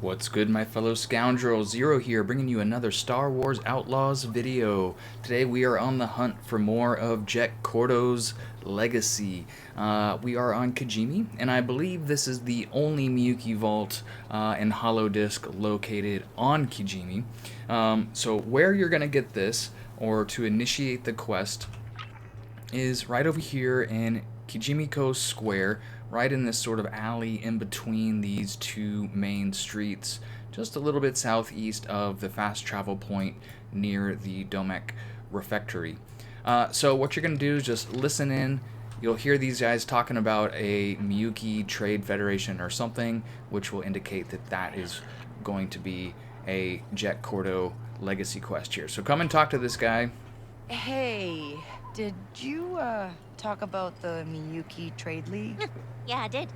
What's good, my fellow scoundrels? Zero here, bringing you another Star Wars Outlaws video. Today we are on the hunt for more of Kordo's legacy. We are on Kijimi, and I believe this is the only Miyuki vault and Holodisc located on Kijimi. So where you're going to get this, or to initiate the quest, is right over here in Kijimiko Square, right in this sort of alley in between these two main streets, just a little bit southeast of the fast travel point near the Domek Refectory. So what you're going to do is just listen in. You'll hear these guys talking about a Miyuki Trade Federation or something, which will indicate that that is going to be a Kordo legacy quest here. So come and talk to this guy. Hey, did you, talk about the Miyuki Trade League? Yeah, I did.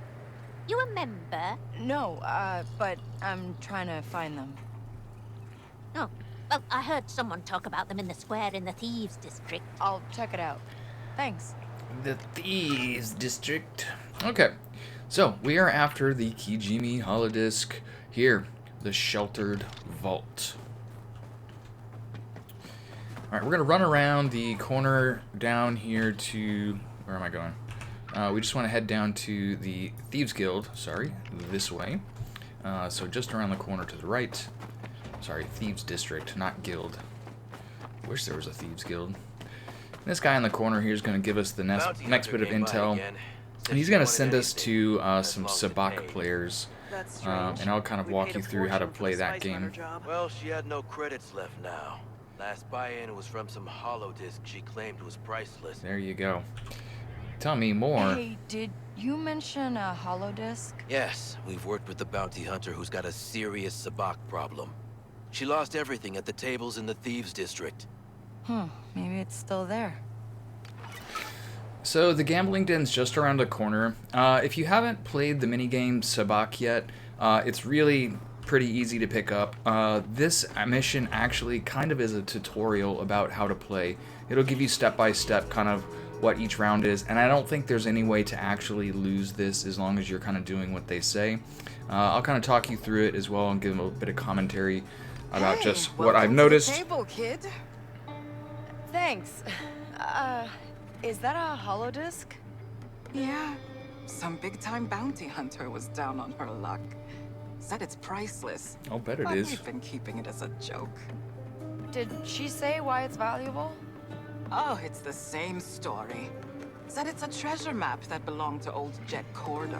You remember? No, but I'm trying to find them. Oh, well, I heard someone talk about them in the square in the Thieves District. I'll check it out. Thanks. The Thieves District. Okay, so we are after the Kijimi Holodisc here, the Sheltered Vault. Alright, we're going to run around the corner down here to... Where am I going? We just want to head down to the Thieves Guild, sorry, this way. So just around the corner to the right. Sorry, Thieves District, not Guild. Wish there was a Thieves Guild. This guy in the corner here is going to give us the next bit of intel. And he's going to send us to some Sabacc players. And I'll kind of walk you through how to play that game. Well, she had no credits left now. Last buy-in was from some Holodisc she claimed was priceless. There you go. Tell me more. Hey, did you mention a Holodisc? Yes, we've worked with the bounty hunter who's got a serious Sabacc problem. She lost everything at the tables in the Thieves District. Maybe it's still there. So the gambling den's just around the corner. If you haven't played the minigame Sabacc yet, it's really pretty easy to pick up. This mission actually kind of is a tutorial about how to play. It'll give you step-by-step kind of what each round is, and I don't think there's any way to actually lose this as long as you're kind of doing what they say. I'll kind of talk you through it as well and give them a bit of commentary about just what I've noticed. Table, kid. Thanks. Is that a Holodisc? Yeah, some big-time bounty hunter was down on her luck. Said it's priceless. I'll bet it but is. We've been keeping it as a joke. Did she say why it's valuable? Oh, it's the same story. Said it's a treasure map that belonged to old Kordo.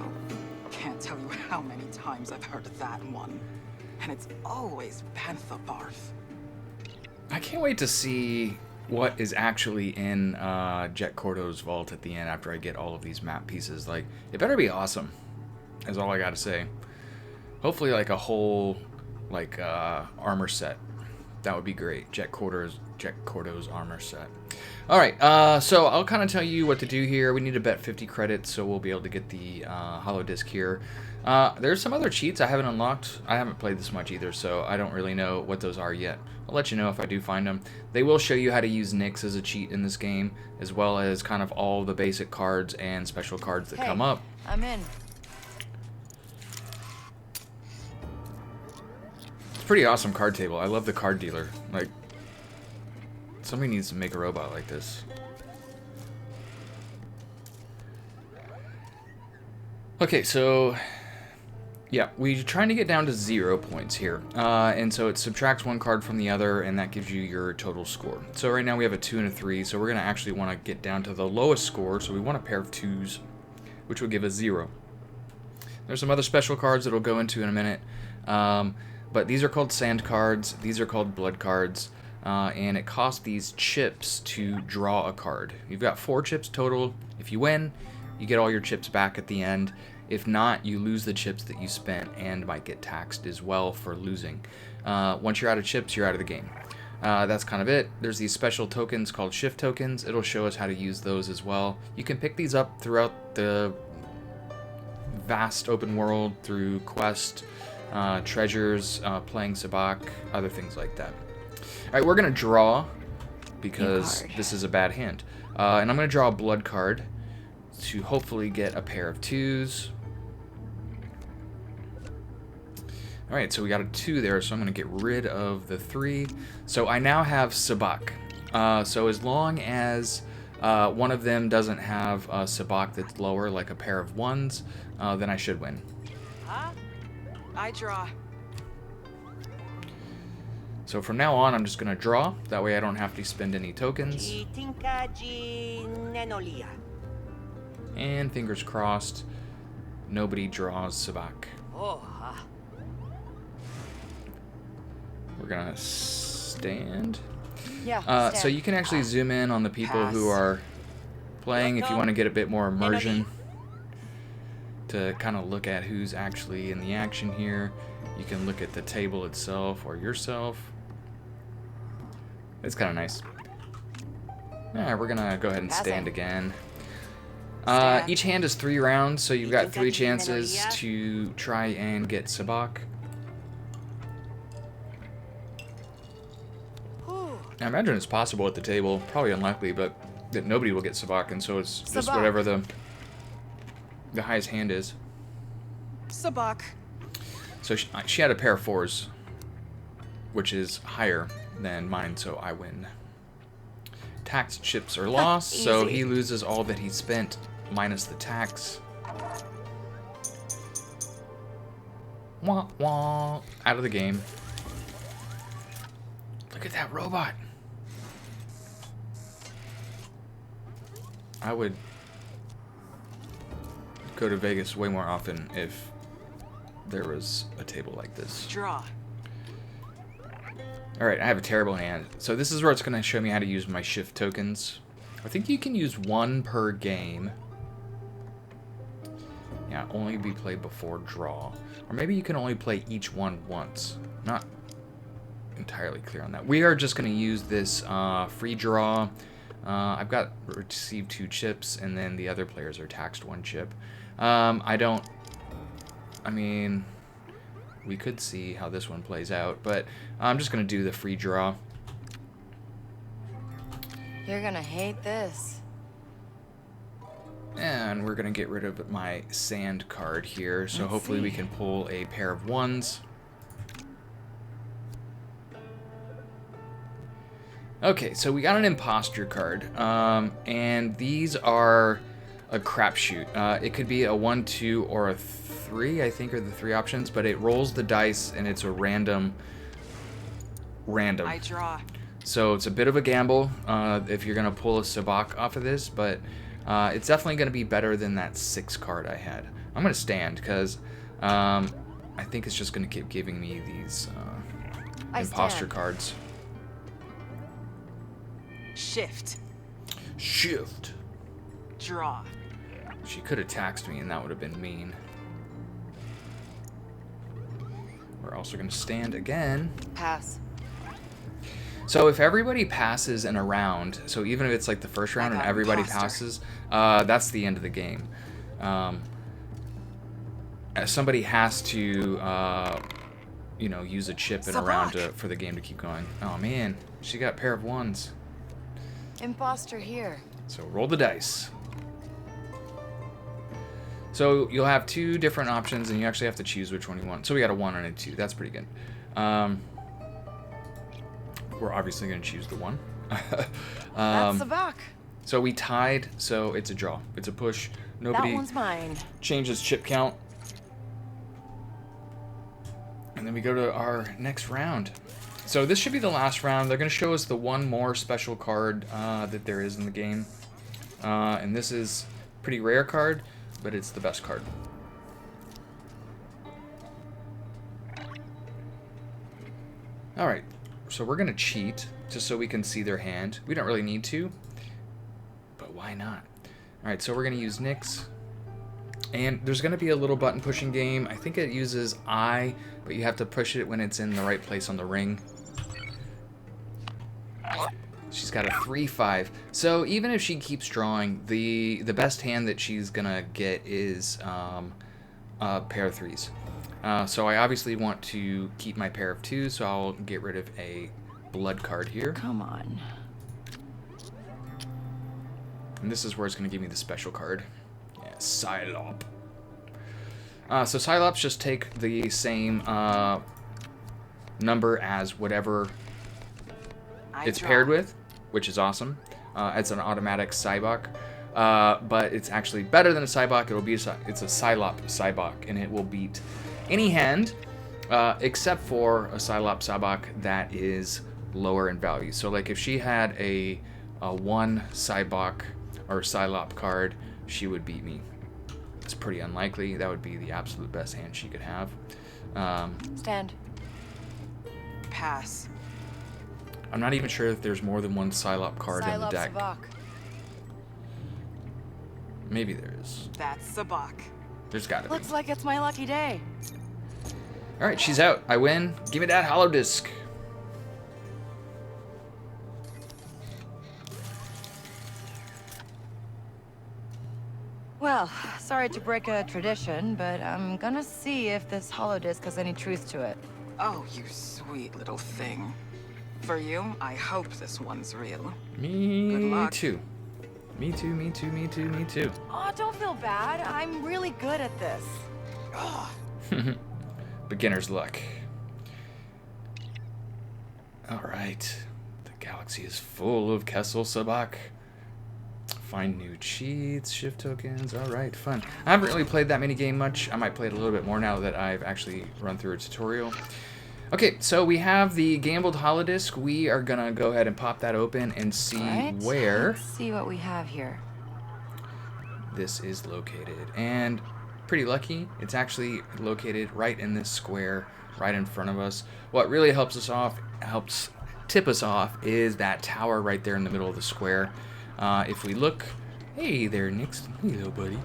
Can't tell you how many times I've heard that one. And it's always panther barf. I can't wait to see what is actually in Kordo's vault at the end after I get all of these map pieces. Like, it better be awesome, is all I gotta say. Hopefully like a whole like armor set. That would be great. Kordo's armor set. Alright, so I'll kind of tell you what to do here. We need to bet 50 credits, so we'll be able to get the Holodisc here. There's some other cheats I haven't unlocked. I haven't played this much either, so I don't really know what those are yet. I'll let you know if I do find them. They will show you how to use Nix as a cheat in this game, as well as kind of all the basic cards and special cards that come up. I'm in. Pretty awesome card table. I love the card dealer. Like, somebody needs to make a robot like this. Okay, so yeah, we're trying to get down to 0 points here, and so it subtracts one card from the other, and that gives you your total score. So right now we have a 2 and a 3, so we're gonna actually want to get down to the lowest score. So we want a pair of 2s, which will give us 0. There's some other special cards that we'll go into in a minute. But these are called sand cards, these are called blood cards, and it costs these chips to draw a card. You've got 4 chips total. If you win, you get all your chips back at the end. If not, you lose the chips that you spent and might get taxed as well for losing. Once you're out of chips, you're out of the game. That's kind of it. There's these special tokens called shift tokens. It'll show us how to use those as well. You can pick these up throughout the vast open world through quest, treasures, playing Sabacc, other things like that. Alright, we're going to draw, because this is a bad hand. And I'm going to draw a blood card to hopefully get a pair of 2s. Alright, so we got a 2 there, so I'm going to get rid of the 3. So I now have Sabacc. So as long as one of them doesn't have a Sabacc that's lower, like a pair of 1s, then I should win. Huh? I draw. So from now on, I'm just going to draw. That way I don't have to spend any tokens. And fingers crossed, nobody draws Sabacc. We're going to stand. Yeah. So you can actually zoom in on the people who are playing if you want to get a bit more immersion. To kind of look at who's actually in the action here. You can look at the table itself or yourself. It's kind of nice. Yeah, we're gonna go ahead and stand again. Each hand is 3 rounds, so you've got 3 chances to try and get Sabacc. I imagine it's possible at the table, probably unlikely, but that nobody will get Sabacc, and so it's just whatever the highest hand is. Sabacc. So she had a pair of 4s, which is higher than mine, so I win. Tax chips are lost, so he loses all that he spent minus the tax. Wah wah. Out of the game. Look at that robot. I would go to Vegas way more often if there was a table like this. Draw. Alright, I have a terrible hand. So this is where it's going to show me how to use my shift tokens. I think you can use 1 per game. Yeah, only be played before draw. Or maybe you can only play each one once. Not entirely clear on that. We are just going to use this free draw. I've got received 2 chips, and then the other players are taxed 1 chip. I mean, we could see how this one plays out, but I'm just going to do the free draw. You're gonna hate this. And we're going to get rid of my sand card here, so hopefully we can pull a pair of 1s. Okay, so we got an imposter card, and these are a crapshoot. It could be a 1, 2, or a 3, I think are the 3 options, but it rolls the dice and it's a random. I draw. So it's a bit of a gamble if you're gonna pull a Sabacc off of this, but it's definitely gonna be better than that 6 card I had. I'm gonna stand because I think it's just gonna keep giving me these imposter cards. Shift. Shift. Draw. She could have taxed me and that would have been mean. We're also going to stand again. Pass. So if everybody passes in a round, so even if it's like the first round and everybody passes, that's the end of the game. Somebody has to, you know, use a chip in a round for the game to keep going. Oh man, she got a pair of 1s. Imposter here. So roll the dice. So you'll have 2 different options, and you actually have to choose which one you want. So we got a 1 and a 2. That's pretty good. We're obviously going to choose the 1. That's Sabacc. So we tied, so it's a draw. It's a push. Nobody That one's mine. changes chip count. And then we go to our next round. So this should be the last round. They're going to show us the 1 more special card that there is in the game. And this is a pretty rare card, but it's the best card. Alright, so we're going to cheat just so we can see their hand. We don't really need to, but why not? Alright, so we're going to use Nyx. And there's going to be a little button pushing game. I think it uses I, but you have to push it when it's in the right place on the ring. She's got a 3-5. So even if she keeps drawing, the best hand that she's gonna get is a pair of 3s. So I obviously want to keep my pair of 2s, so I'll get rid of a blood card here. Come on. And this is where it's gonna give me the special card. Yeah, Psylop. So Cylops just take the same number as whatever it's paired with, which is awesome. It's an automatic Sabacc, but it's actually better than a Sabacc. It's a Sabacc, and it will beat any hand except for a Sabacc that is lower in value. So like if she had a 1 Sabacc or Cylops card, she would beat me. It's pretty unlikely. That would be the absolute best hand she could have. Stand. Pass. I'm not even sure if there's more than 1 Cylops card in the deck. Sabacc. Maybe there is. That's Sabacc. There's gotta be. Looks like it's my lucky day. Alright, she's out. I win. Give me that Holodisc. Well, sorry to break a tradition, but I'm gonna see if this Holodisc has any truth to it. Oh, you sweet little thing. For you, I hope this one's real. Me Good luck. too. Me too, me too, me too, me too. Oh, don't feel bad. I'm really good at this. Beginner's luck. Alright. The galaxy is full of Kessel Sabacc. Find new cheats, shift tokens. Alright, fun. I haven't really played that mini game much. I might play it a little bit more now that I've actually run through a tutorial. Okay, so we have the gambled Holodisc. We are gonna go ahead and pop that open and see where Let's see what we have here. this is located. And pretty lucky, it's actually located right in this square, right in front of us. What really helps tip us off, is that tower right there in the middle of the square. If we look, hey there, Nix. Hello, buddy.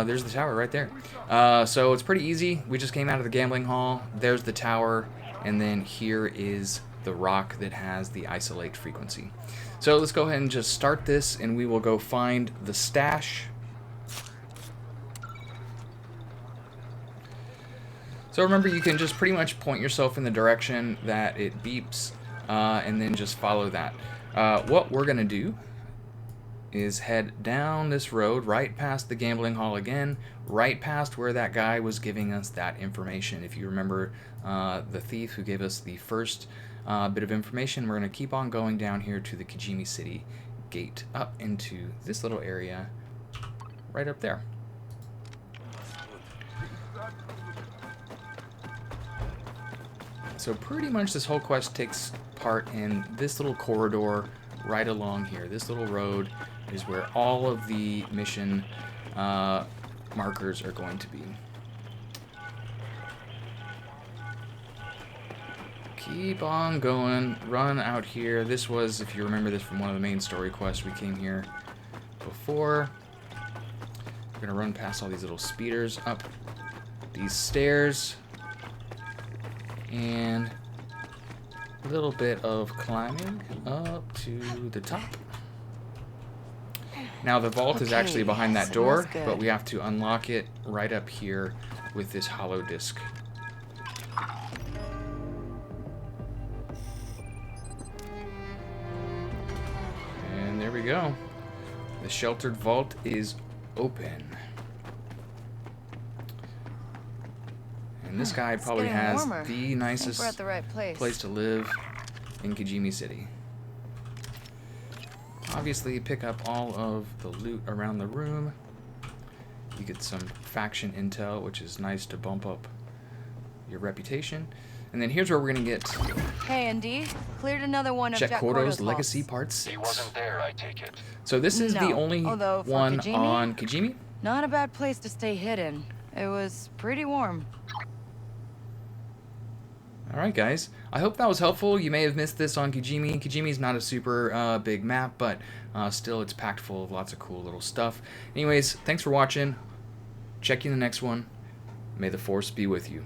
There's the tower right there. So it's pretty easy. We just came out of the gambling hall. There's the tower, and then here is the rock that has the isolate frequency. So let's go ahead and just start this, and we will go find the stash. So remember, you can just pretty much point yourself in the direction that it beeps, and then just follow that. What we're gonna do is head down this road, right past the gambling hall again, right past where that guy was giving us that information. If you remember the thief who gave us the first bit of information, we're going to keep on going down here to the Kijimi City gate, up into this little area right up there. So pretty much this whole quest takes part in this little corridor right along here. This little road is where all of the mission markers are going to be. Keep on going, run out here. This was, if you remember this from one of the main story quests, we came here before. We're gonna run past all these little speeders up these stairs, and a little bit of climbing up to the top. Now the vault is actually behind that door, but we have to unlock it right up here with this Holodisc. And there we go. The sheltered vault is open. And this guy probably has the nicest we're at the right place to live in Kijimi City. Obviously, pick up all of the loot around the room. You get some faction intel, which is nice to bump up your reputation. And then here's where we're gonna get. Hey, ND, cleared another one of check Jack Kordo's Kordo's Legacy vaults. Part 6. He wasn't there, I take it. So this is the only Although for one Kijimi, on Kijimi. Not a bad place to stay hidden. It was pretty warm. Alright guys, I hope that was helpful. You may have missed this on Kijimi. Kijimi's not a super big map, but still it's packed full of lots of cool little stuff. Anyways, thanks for watching. Check you in the next one. May the Force be with you.